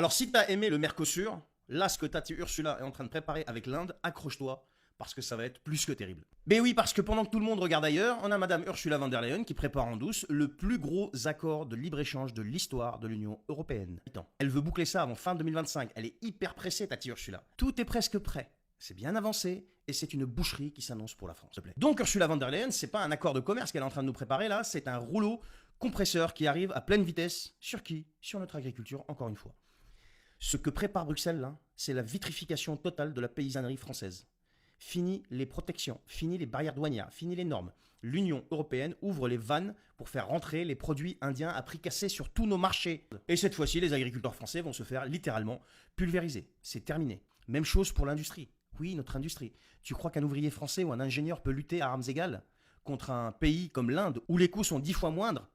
Alors si t'as aimé le Mercosur, là ce que Tati Ursula est en train de préparer avec l'Inde, accroche-toi, parce que ça va être plus que terrible. Mais oui, parce que pendant que tout le monde regarde ailleurs, on a Madame Ursula von der Leyen qui prépare en douce le plus gros accord de libre-échange de l'histoire de l'Union Européenne. Elle veut boucler ça avant fin 2025, elle est hyper pressée Tati Ursula. Tout est presque prêt, c'est bien avancé, et c'est une boucherie qui s'annonce pour la France, s'il te plaît. Donc Ursula von der Leyen, c'est pas un accord de commerce qu'elle est en train de nous préparer là, c'est un rouleau compresseur qui arrive à pleine vitesse. Sur qui? Sur notre agriculture, encore une fois. Ce que prépare Bruxelles là, c'est la vitrification totale de la paysannerie française. Fini les protections, fini les barrières douanières, fini les normes. L'Union européenne ouvre les vannes pour faire rentrer les produits indiens à prix cassé sur tous nos marchés. Et cette fois-ci, les agriculteurs français vont se faire littéralement pulvériser. C'est terminé. Même chose pour l'industrie. Oui, notre industrie. Tu crois qu'un ouvrier français ou un ingénieur peut lutter à armes égales contre un pays comme l'Inde où les coûts sont 10 fois moindres?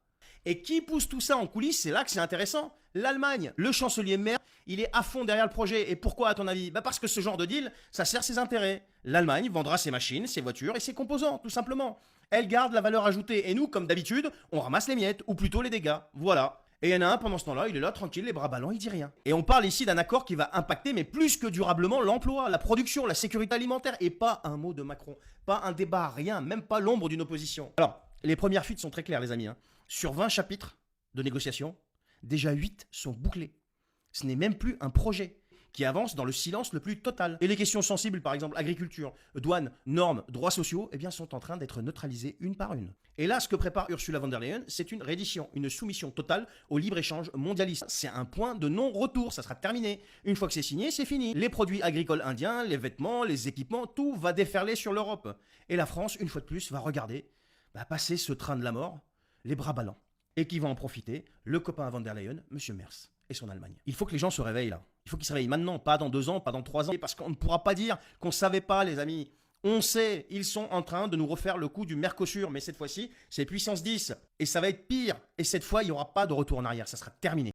Et qui pousse tout ça en coulisses? C'est là que c'est intéressant. L'Allemagne. Le chancelier Merz, il est à fond derrière le projet. Et pourquoi, à ton avis? Parce que ce genre de deal, ça sert ses intérêts. L'Allemagne vendra ses machines, ses voitures et ses composants, tout simplement. Elle garde la valeur ajoutée. Et nous, comme d'habitude, on ramasse les miettes, ou plutôt les dégâts. Voilà. Et il y en a un, pendant ce temps-là, il est là, tranquille, les bras ballants, il dit rien. Et on parle ici d'un accord qui va impacter, mais plus que durablement, l'emploi, la production, la sécurité alimentaire. Et pas un mot de Macron. Pas un débat, rien. Même pas l'ombre d'une opposition. Alors, les premières fuites sont très claires, les amis. Sur 20 chapitres de négociation, déjà 8 sont bouclés. Ce n'est même plus un projet qui avance dans le silence le plus total. Et les questions sensibles, par exemple agriculture, douane, normes, droits sociaux, eh bien, sont en train d'être neutralisées une par une. Et là, ce que prépare Ursula von der Leyen, c'est une reddition, une soumission totale au libre-échange mondialiste. C'est un point de non-retour, ça sera terminé. Une fois que c'est signé, c'est fini. Les produits agricoles indiens, les vêtements, les équipements, tout va déferler sur l'Europe. Et la France, une fois de plus, va regarder passer ce train de la mort, les bras ballants. Et qui va en profiter? Le copain von der Leyen, Monsieur Merz et son Allemagne. Il faut que les gens se réveillent là. Il faut qu'ils se réveillent maintenant, pas dans 2 ans, pas dans 3 ans. Parce qu'on ne pourra pas dire qu'on ne savait pas, les amis. On sait, ils sont en train de nous refaire le coup du Mercosur. Mais cette fois-ci, c'est puissance 10. Et ça va être pire. Et cette fois, il n'y aura pas de retour en arrière. Ça sera terminé.